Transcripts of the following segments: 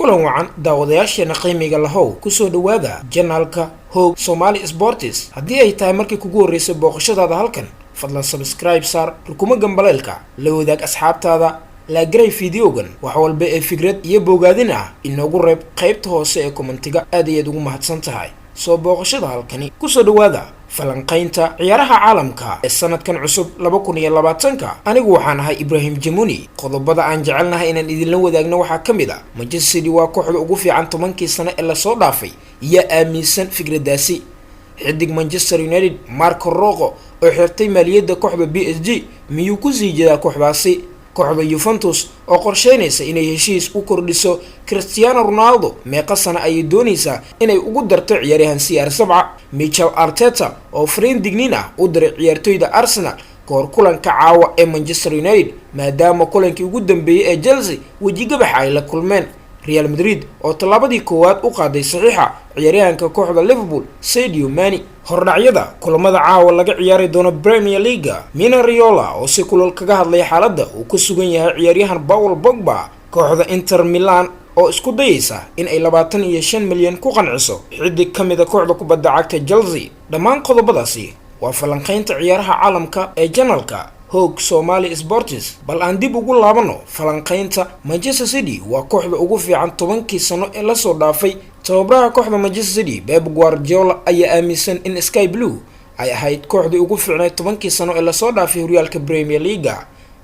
kulan wacan daawadayaasheena qiimiga lahow kusoo dhawaada janaalka Hoog Somali Sports. haddii ay tahay markii kugu horeysay booqashadaada halkan, fadlan subscribe saar rukuma gambaleelka, la wadaag asxaabtaada, la garay fiidiyogan wax walba ee fikrad iyo bogaadin ah inoogu reeb qaybta hoose ee commentiga. aad ayaad ugu mahadsan tahay soo booqashada halkani. kusoo dhawaada falanqaynta ciyaaraha caalamka ee sanadkan cusub 2020. anigu waxaan ahay Ibrahim Jamuni. qodobada aan jecelnahay inaan idinla wadaagno waxaa kamid ah Manchester City waa kooxda ugu fiican 10kii sano ee la soo dhaafay iyo aaminsan fikradaasi. xidig Manchester United Marco Rocco oo xirtay maaliyadda kooxda PSG miyuu ku sii jeedaa kooxdaasi? kooxda Juventus oo qorsheynaysa inay heshiis u kordhiso Cristiano Ronaldo meeqa sano ay doonaysaa inay ugu darto ciyaaryahan CR7. Mikel Arteta oo fariin digniin ah u diray ciyaartoyda Arsenal koor kulanka caawa ee Manchester United maadaama kulankii ugu dambeeyay ee Chelsea wajigabax ay la kulmeen. Real Madrid oo talaabadii koowaad u qaaday saxiixa ciyaaryahanka kooxda Liverpool Sadio Mane. hordhacyada kulamada caawa laga ciyaari doono Premier League, Mino Raiola oo si kulul kaga hadlay xaaladda uu ku sugan yahay ciyaaryahan Paul Pogba. kooxda Inter Milan oo isku dayaysa in ay 25 milyan ku qanciso xidig kamid ah kooxda kubadda cagta Chelsea. dhammaan qodobadaasi waa falanqaynta ciyaaraha caalamka ee janaalka Hoog Somali Sports. bal aan dib ugu laabano falanqaynta Manchester City waa kooxda ugu fiican 10kii sano ee la soo dhaafay. tababaraha kooxda Manchester City Pep Guardiola ayaa aaminsan in Sky Blue ay ahayd kooxdii ugu fiicnayd 10kii sano ee la soo dhaafay horyaalka Premier League.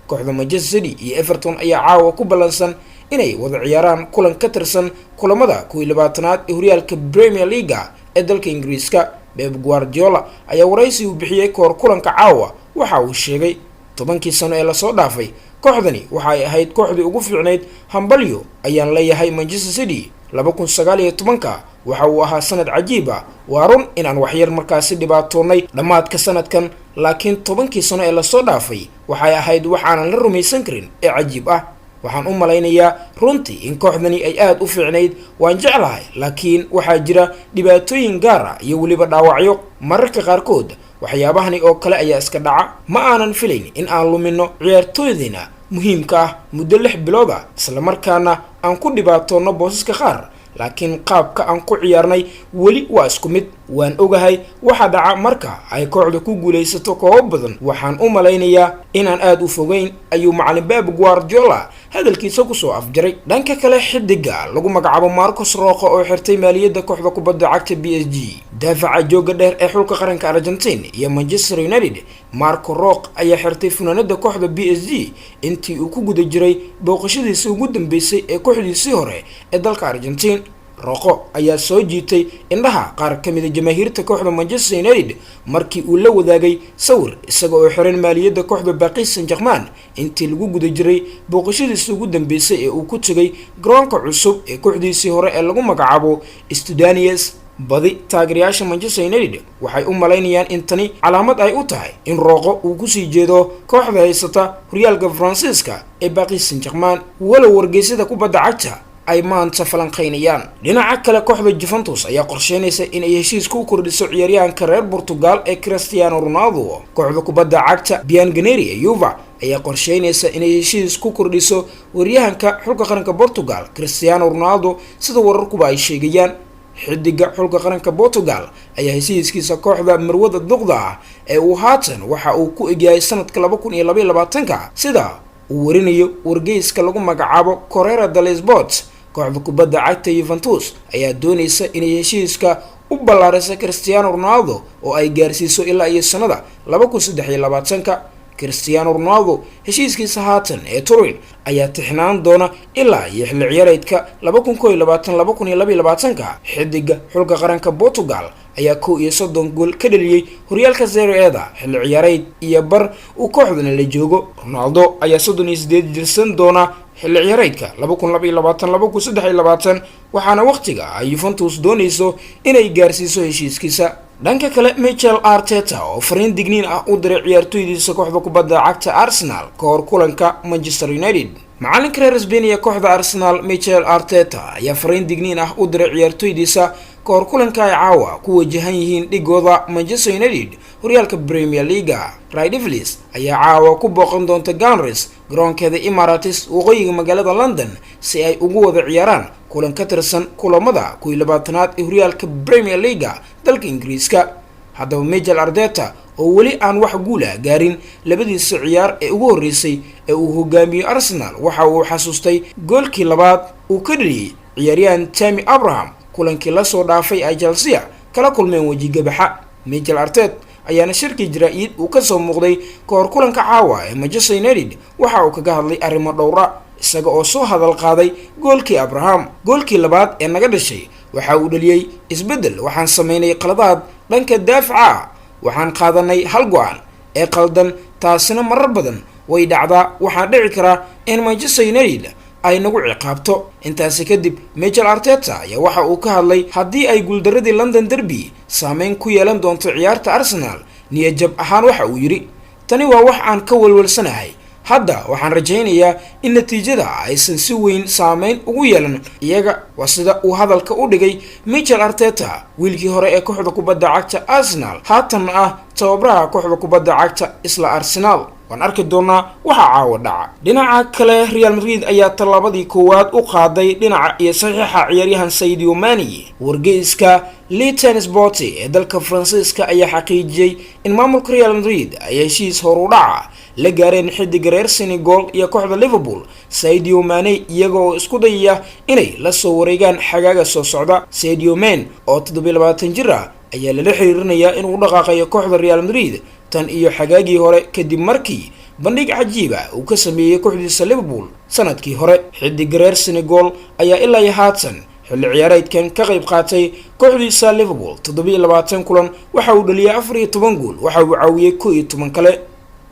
kooxda Manchester City iyo Everton ayaa caawa ku balansan inay wada ciyaaraan kulan ka tirsan kulamada 12aad ee horyaalka Premier League ee dalka Ingiriiska. Pep Guardiola ayaa waraysi u bixiyay koor kulanka caawa waxa uu sheegay 10kii sano ee la soo dhaafay kooxdani waxa ay ahayd kooxdii ugu fiicnayd. hambalyo ayaan leeyahay Manchester City 2019 waxa uu ahaa sanad cajiib ah. waa run inaan waxyar markaasi dhibaatoonay dhammaadka sanadkan, laakiin 10kii sano ee la soo dhaafay waxay ahayd waxaanan la rumaysan karin ee cajiib ah. waxaan u malaynayaa runtii in kooxdani ay aad u fiicnayd. waan jeclahay, laakiin waxaa jira dhibaatooyin gaar ah iyo weliba dhaawacyo. mararka qaarkood waxyaabahani oo kale ayaa iska dhaca. ma aanan filayn in aan lumino ciyaartooydeena muhiimka ah muddo 6 bilood ah isla markaana aan ku dhibaatoono boosaska qaar, laakiin qaabka aan ku ciyaarnay weli waa isku mid. waan ogahay waxa dhaca marka ay kooxda ku guuleysato koob badan. waxaan u malaynayaa inaan aad u fogeyn, ayuu macallin Pep Guardiola hadalkiisa ku soo afjaray. dhanka kale xidiga lagu magacaabo Marcos Rocco oo xirtay maaliyadda kooxda kubadda cagta PSG. daafaca jooga dheer ee xulka qaranka Argentina iyo Manchester United Marco Rocco ayaa xirtay funaanada kooxda PSG intii uu ku guda jiray booqashadiisa ugu dambeysay ee kooxdiisii hore ee dalka Argentina. Rocco ayaa soo jiitay indhaha qaar kamid ah jamaahiirta kooxda Manchester United markii uu la wadaagay sawir isaga oo xiran maaliyadda kooxda Paris Saint-Germain intii lagu guda jiray booqashadiisa ugu dambeysay ee uu ku tagay garoonka cusub ee kooxdiisii hore ee lagu magacaabo Estudiantes. badi taageerayaasha Manchester United waxay u malaynayaan in tani calaamad ay u tahay in Rocco uu ku sii jeedo kooxda haysata horyaalka Faransiiska ee Paris Saint-Germain, walow wargeysyada kubadda cagta ay maanta falanqaynayaan. dhinaca kale kooxda Juventus ayaa qorsheynaysa in ay heshiis ku kordhiso ciyaaryahanka reer Portugal ee Cristiano Ronaldo. kooxda kubadda cagta Bianconeri ee Juve ayaa qorsheynaysa in ay heshiis ku kordhiso waryahanka xulka qaranka Portugal Cristiano Ronaldo sida wararkuba ay sheegayaan. xidiga xulka qaranka Portugal ayaa heshiiskiisa kooxda marwada duqda ah ee uu haatan waxa uu ku egyahay sanadka 2022 sida uu warinayo wargeyska lagu magacaabo Corriere dello Sport. kooxda kubadda cagta Juventus ayaa doonaysa inay heshiiska u ballaariso Cristiano Ronaldo oo ay gaarsiiso ilaa iyo sanada 2023. Cristiano Ronaldo heshiiskiisa haatan ee Turin ayaa tixnaan doona ilaa iyo xilli ciyaareedka 2021-2022. xidiga xulka qaranka Portugal ayaa 31 gool ka dhaliyay horyaalka Serie A xilli ciyaareed iyo bar uu kooxdana la joogo. Ronaldo ayaa 38 jirsan doona xilli ciyaareedka 2022-2023 waxaana waqtiga ay Juventus doonayso inay gaarsiiso heshiiskiisa. dhanka kale Mikel Arteta oo fariin digniin ah u diray ciyaartoydiisa kooxda kubadda cagta Arsenal koor kulanka Manchester United. macalinka reer Spain ee kooxda Arsenal Mikel Arteta ayaa fariin digniin ah u diray ciyaartoydiisa koor kulanka ay caawa ku wajahan yihiin dhigooda Manchester United horyaalka Premier League. Ray Devils ayaa caawa ku booqan doonta Gunners garoonkeeda Emirates waqooyiga magaalada London si ay ugu wada ciyaaraan kulan ka tirsan kulamada 12aad ee horyaalka Premier League dalka Ingiriiska. haddaba Mikel Arteta oo weli aan wax guula gaarin labadiisa ciyaar ee ugu horeysay ee uu hogaamiyo Arsenal waxa uu xasuustay goolkii labaad uu ka dhaliyay ciyaaryahan Tammy Abraham kulankii la soo dhaafay ay Chelsea kala kulmeen wajigabaxa. Mikel Arteta ayaana shirkii jaraa'id uu ka soo muuqday kahor kulanka caawa ee Manchester United waxa uu kaga hadlay arrimo dhowr isaga oo soo hadal qaaday goolkii Abraham. goolkii labaad ee naga dhashay waxa uu dhaliyay isbedel, waxaan sameynay qaladaad dhanka daafaca, waxaan qaadanay hal go'aan ee qaldan, taasina marar badan way dhacdaa. waxaan dhici karaa in Manchester United ay nagu ciqaabto. intaasi kadib Mikel Arteta ayaa waxa uu ka hadlay haddii ay guuldaradii London Derby saameyn ku yeelan doonto ciyaarta Arsenal. niyad-jab ahaan waxa uu yiri, tani waa wax aan ka walwalsanahay. hadda waxaan rajaynayaa in natiijada aysan si weyn saameyn ugu yeelan iyaga. waa sida uu hadalka u dhigay Mikel Arteta, wiilkii hore ee kooxda kubadda cagta Arsenal haatan ah tababaraha kooxda kubadda cagta isla Arsenal. waan arki doonaa waxa caawa dhaca. dhinaca kale Real Madrid ayaa tallaabadii koowaad u qaaday dhinaca iyo saxiixa ciyaaryahan Sadio Mane. wargeyska Le Temps Sport ee dalka Faransiiska ayaa xaqiijiyay in maamulka Real Madrid ay heshiis horudhaca la gaareen xiddiga reer Senegal iyo kooxda Liverpool Sadio Mane, iyaga oo isku dayaya inay la soo wareegaan xagaaga soo socda. Sadio Mane oo 27 jir ah ayaa lala xiriirinayaa inuu dhaqaaqayo kooxda Real Madrid tan iyo xagaagii hore kadib markii bandhig cajiib ah uu ka sameeyay kooxdiisa Liverpool sanadkii hore. xiddiga reer Senegal ayaa ilaa haatan xilli ciyaareedkan ka qayb qaatay kooxdiisa Liverpool 27 kulan, waxa uu dhaliyay 14 gool, waxa uu caawiyay 11 kale.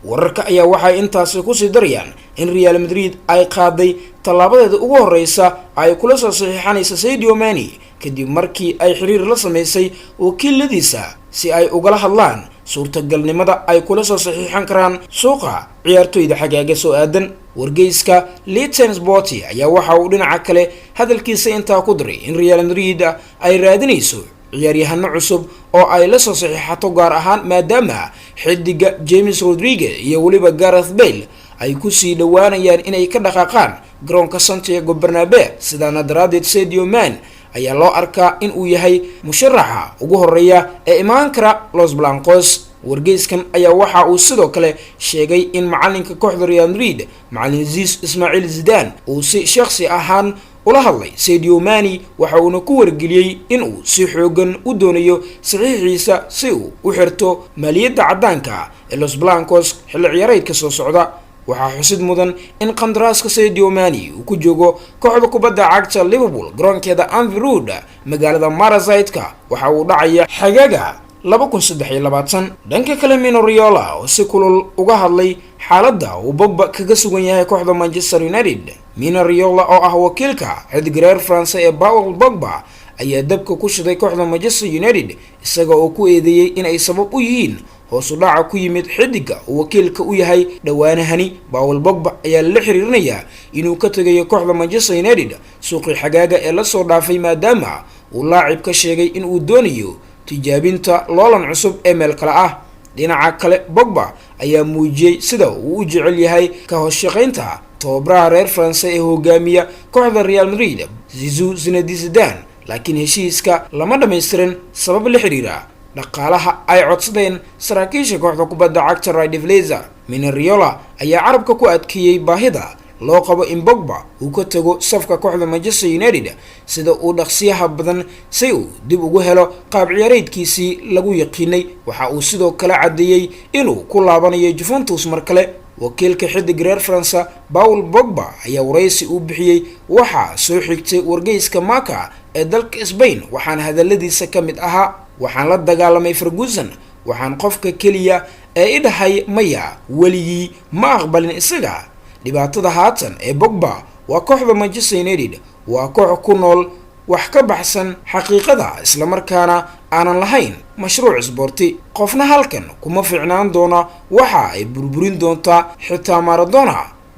wararka ayaa waxay intaasi ku sii darayaan in Real Madrid ay qaaday tallaabadeeda ugu horeysa ay kula soo saxiixanaysa Sadio Mane kadib markii ay xiriir la sameysay wakiiladiisa si ay ugala hadlaan suurtagalnimada ay kula soo saxiixan karaan suuqa ciyaartoyda xagaaga soo aadan. wargeyska Le Temps Sport ayaa waxa uu dhinaca kale hadalkiisa intaa ku daray in Real Madrid ay raadinayso ciyaaryahano cusub oo ay la soo saxiixato, gaar ahaan maadaama xiddiga James Rodriguez iyo waliba Gareth Bale ay ku sii dhawaanayaan inay ka dhaqaaqaan garoonka Santiago Bernabeu. sidaana daraadeed Sadio Mane ayaa loo arkaa in uu yahay musharaxa ugu horeeya ee imaan kara Los Blancos. wargeyskan ayaa waxa uu sidoo kale sheegay in macalinka kooxda Real Madrid macalin Ismail Zidane uu si shakhsi ahaan ula hadlay Sadio Mane, waxa uuna ku wargeliyay in uu si xoogan u doonayo saxiixiisa si uu u xirto maaliyadda cadaanka ee Los Blancos xilli ciyaareedka soo socda. waxaa xusid mudan in qandaraaska Sadio Mane uu ku joogo kooxda kubadda cagta Liverpool garoonkeeda Anfield Road magaalada Merseyside waxa uu dhacaya xagaaga 2023. dhanka kale Mino Raiola oo si kulul uga hadlay xaaladda uu Pogba kaga sugan yahay kooxda Manchester United. Mino Raiola oo ah wakiilka xiddiga reer France ee Paul Pogba ayaa dabka ku shiday kooxda Manchester United isaga oo ku eedeeyay in ay sabab u yihiin hoos u dhaca ku yimid xiddiga uu wakiilka u yahay dhawaanahani. Paul Pogba ayaa la xiriirinayaa inuu ka tagayo kooxda Manchester United suuqii xagaaga ee la soo dhaafay maadaama uu laacib ka sheegay in uu doonayo tijaabinta loolan cusub ee meel kale ah. dhinaca kale Pogba ayaa muujiyay sida uu u jecel yahay ka hoos shaqaynta tababaraha reer France ee hogaamiya kooxda Real Madrid Zinedine Zidane, laakiin heshiiska lama dhameystirin sabab la xiriira dhaqaalaha ay codsadeen saraakiisha kooxda kubadda cagta Red Devils. Mino Raiola ayaa carabka ku adkeeyay baahida loo qabo in Pogba uu ka tago safka kooxda Manchester United sida uu dhaqsiyaha badan si uu dib ugu helo qaab ciyaareedkiisii lagu yaqiinay. waxa uu sidoo kale cadeeyay inuu ku laabanayo Juventus mar kale. wakiilka xiddiga reer France Paul Pogba ayaa wareysi u bixiyay waxa soo xigtay wargeyska Marca ee dalka Spain, waxaana hadaladiisa ka mid ahaa, waxaan la dagaalamay Ferguson, waxaan qofka keliya ee idhahay maya weligii ma aqbalin isaga. dhibaatada haatan ee Pogba waa kooxda Manchester United waa koox ku nool wax ka baxsan xaqiiqada isla markaana aanan lahayn mashruuc isboorti. qofna halkan kuma fiicnaan doona, waxa ay burburin doontaa xitaa Maradona,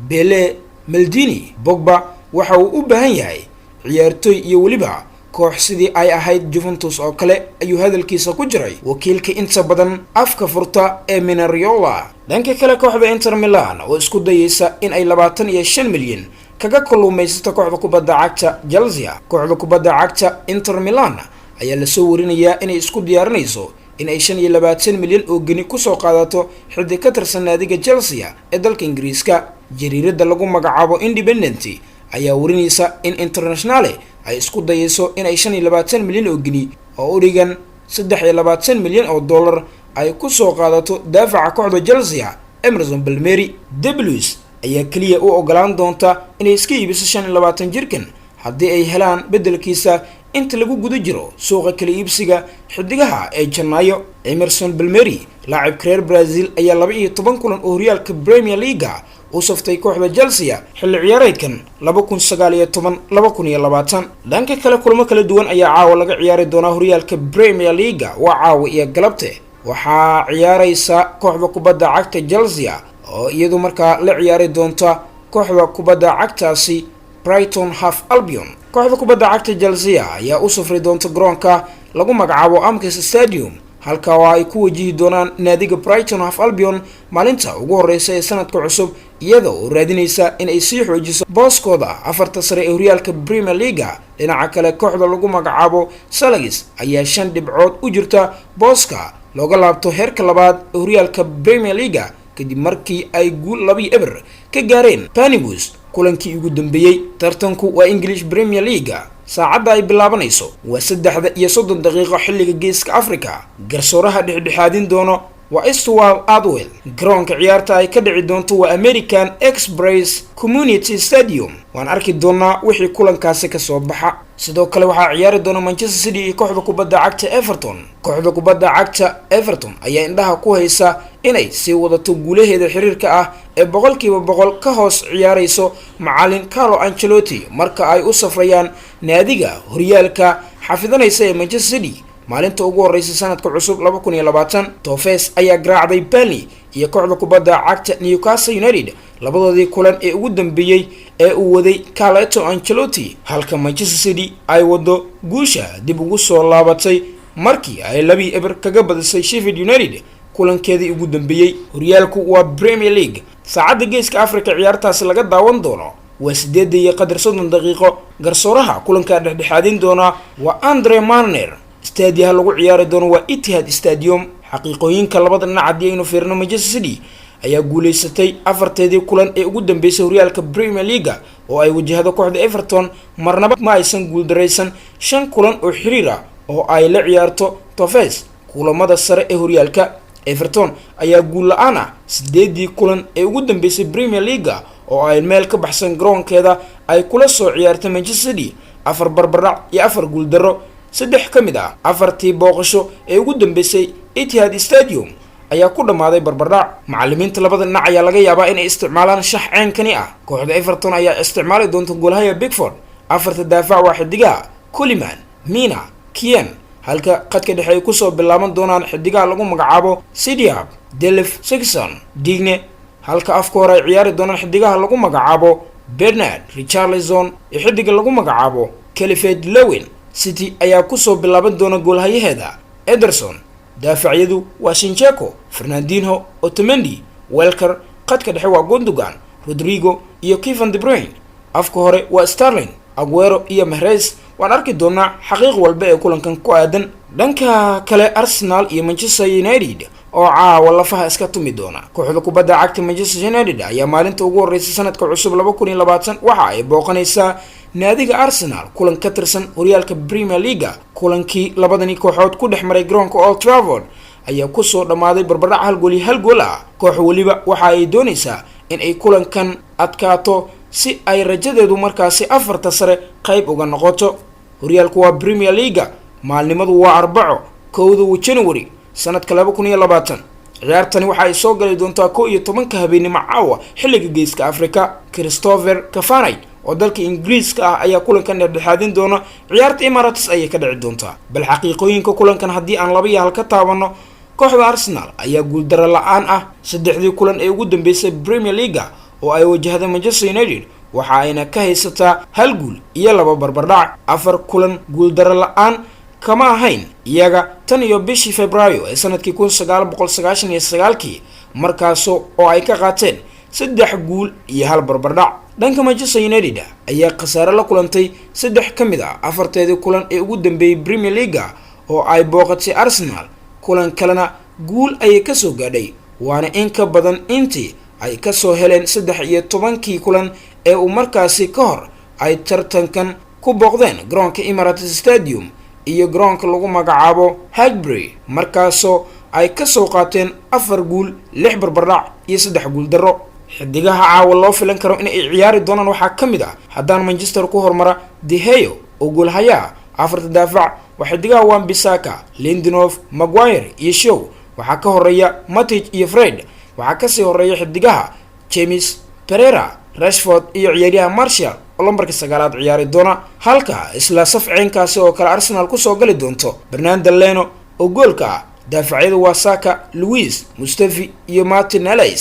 Pele, Maldini. Pogba waxa uu u baahan yahay ciyaartoy iyo waliba koox sidii ay ahayd Juventus oo kale, ayuu hadalkiisa ku jiray wakiilka inta badan afka furta ee Mino Raiola. dhanka kale kooxda Inter Milan oo isku dayaysa in ay 25 milyan kaga kulluumaysato kooxda kubadda cagta Chelsea. Kooxda kubadda cagta Inter Milan ayaa la soo warinayaa inay isku diyaarinayso in ay 25 milyan oo geni ku soo qaadato xiddi ka tirsan naadiga Chelsea ee dalka Ingiriiska. Jariirada lagu magacaabo Independent ayaa warinaysa in Internazionale ay isku dayayso in ay 25 milyan oo geni oo u dhigan 23 milyan oo dollar ay ku soo qaadato daafaca kooxda Chelsea Emerson Palmieri. The Blues ayaa kaliya u ogolaan doonta inay iska iibiso 25 jirkan haddii ay helaan beddelkiisa inta lagu guda jiro suuqa kala iibsiga xidigaha ee Janaayo. Emerson Palmieri, laacib reer Brazil, ayaa 12 kulan oo horyaalka Premier League u saftay kooxda Chelsea xilli ciyaareedkan 2019-2020. dhanka kale kulamo kala duwan ayaa caawa laga ciyaari doonaa horyaalka Premier League. waa caawa iyo galabte waxaa ciyaaraysa kooxda kubadda cagta Chelsea oo iyadu markaa la ciyaari doonta kooxda kubadda cagtaasi Brighton Hove Albion. kooxda kubadda cagta Chelsea ayaa u safri doonta garoonka lagu magacaabo Amex Stadium halka oo ay ku wajihi doonaan naadiga Brighton Hove Albion maalinta ugu horeysa ee sanadka cusub, iyada oo raadinaysa in ay sii xoojiso booskooda afarta sare ee horyaalka Premier League. dhinaca kale kooxda lagu magacaabo Salagis ayaa 5 dhibcood u jirta booska looga laabto heerka labaad ee horyaalka Premier League kadib markii ay guul 2-0 ka gaareen Panibus kulankii ugu dambeeyay. tartanku waa English Premier League. saacadda ay bilaabanayso waa 3:30 daqiiqo xilliga Geeska Afrika. garsooraha dhexdhexaadin doono waa Stuart Atwell. garoonka ciyaarta ay ka dhici doonto waa American Express Community Stadium. waan arki doonaa wixii kulankaasi ka soo baxa. sidoo kale waxaa ciyaari doona Manchester City iyo kooxda kubadda cagta Everton. kooxda kubadda cagta Everton ayaa indhaha ku haysa inay sii wadato guulaheeda xiriirka ah ee 100% ka hoos ciyaarayso macallin Carlo Ancelotti marka ay u safrayaan naadiga horyaalka xafidanaysa ee Manchester City maalinta ugu horeysa sanadka cusub 2020. Toffees ayaa garaacday Burnley iyo kooxda kubadda cagta Newcastle United labadoodii kulan ee ugu dambeeyay ee uu waday Carlo Ancelotti, halka Manchester City ay wado guusha dib ugu soo laabatay markii ay 2-0 kaga badisay Sheffield United kulankeedii ugu dambeeyay. horyaalku waa Premier League. saacadda Geeska Afrika ciyaartaasi laga daawan doono waa 8:30 daqiiqo. garsooraha kulanka dhexdhexaadin doona waa Andre Marner. استاديها lagu ciyaari doono waa Etihad Stadium. xaqiiqooyinka labada dhinac hadii aynu fiirno Manchester City ayaa guuleysatay afarteedii kulan ee ugu dambeysay horyaalka Premier League oo ay wajahdo kooxda Everton, marnaba ma aysan guuldareysan 5 kulan oo xiriir ah oo ay la ciyaarto Toffees kulamada sare ee horyaalka. Everton ayaa guul la'aan ah 8 kulan ee ugu dambeysay Premier League oo ay meel ka baxsan garoonkeeda ay kula soo ciyaartay Manchester City 4 barbardhac iyo 4 guul darro. 3 ka mid ah 4tii booqasho ee ugu dambeysay Etihad Stadium ayaa ku dhamaaday barbardhac. macallimiinta labada dhinac ayaa laga yaabaa inay isticmaalaan shax ceenkani ah. kooxda Everton ayaa isticmaali doonta goolhaya Pickford. 4 daafac waa xidigaha Coleman, Mina, Kean, halka qadka dhexe ay ku soo bilaaban doonaan xidigaha lagu magacaabo Sidiab, Delph, Sexton, Digne, halka afka hore ay ciyaari doonaan xidigaha lagu magacaabo Bernard, Richarlison iyo xidiga lagu magacaabo Calvert Lewin. City ayaa ku soo bilaaban doona goolhayaheeda Ederson. daafacyadu waa Zinchenko, Fernandinho, Otamendi, Walker. qadka dhexe waa Gundogan, Rodrigo iyo Kevin De Bruyne. afka hore waa Sterling, Aguero iyo Mahrez. waan arki doonaa xaqiiq walba ee kulankan ku aadan. dhanka kale Arsenal iyo Manchester United oo caawa lafaha iska tumi doona. kooxda kubadda cagta Manchester United ayaa maalinta ugu horeysa sanadka cusub 2020 waxa ay booqanaysaa naadiga Arsenal kulan ka tirsan horyaalka Premier League. kulankii labadani kooxood ku dhexmaray garoonka Old Trafford ayaa ku soo dhamaaday barbardhac 1 gool ah. koox waliba waxa ay doonaysaa in ay kulankan adkaato si ay rajadeedu markaasi afarta sare qayb uga noqoto. horyaalku waa Premier League. maalnimadu waa 4 January sanadka 2020. ciyaartani waxa ay soo gali doontaa 11 habeenimo caawa xilliga Geeska Afrika. Christopher Cafanite oo dalka Ingiriiska ah ayaa kulankan dhexdhexaadin doona. ciyaarta Emirates ayay ka dhici doontaa. bal xaqiiqooyinka kulankan hadii aan 2 ka taabano, kooxda Arsenal ayaa guul darro la'aan ah 3 kulan ee ugu dambeysay Premier League oo ay wajahday Manchester United. waxa ayna ka haysataa 1 guul iyo 2 barbardhac. 4 kulan guul darro la'aan kama ahayn iyaga tan iyo bishii Febraayo ee sanadkii 1999 markaas oo ay ka qaateen 3 guul iyo 1 barbardhac. dhanka Manchester United ayaa khasaare la kulantay 3 kamid ah afarteedii kulan ee ugu dambeeyay Premier League oo ay booqatay Arsenal. kulan kalena guul ay ka soo gaadhay waana in ka badan intii ay ka soo heleen 13 kulan ee uu markaasi ka hor ay tartankan ku booqdeen garoonka Emirates Stadium iyo garoonka lagu magacaabo Highbury, markaasoo ay ka soo qaateen 4 guul 6 barbardhac iyo 3 guul darro. xidigaha caawa loo filan karo in ay ciyaari doonaan waxaa kamid ah haddaan Manchester ku hormara De Gea oo gool haya, afarta daafac waa xidigaha Wan-Bissaka, Lindelof, Maguire iyo Shaw, waxaa ka horeeya Matic iyo Fred, waxaa ka sii horeeya xidigaha James, Pereira, Rashford iyo ciyaaryaha Martial oo lambarka 9aad ciyaari doona. halka isla safceenkaasi oo kale Arsenal ku soo gali doonto Bernardo Leno oo goolka ah, daafacyadu waa Saka, Luis, Mustafi iyo Martinelli,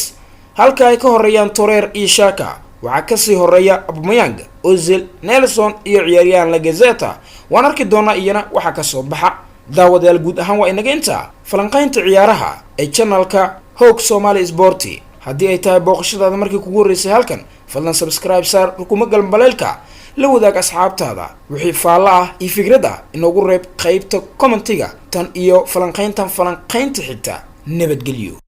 halka ay ka horeeyaan Torreira iyo Xhaka, waxaa ka sii horeeya Aubameyang, Ozil, Nelson iyo ciyaaryahan Lacazette. waan arki doonaa iyana waxa ka soo baxa. daawadayaal guud ahaan waa inaga inta falanqaynta ciyaaraha ee channelka Hog Somali Sport. haddii ay tahay booqashadaada markii kugu horeysay halkan, fadlan subscribe saar rukuma galmbaleelka, la wadaag asxaabtaada wixii faalla ah iyo fikrad ah inoogu reeb qaybta commentiga. tan iyo falanqaynta xigta, nabadgelyo.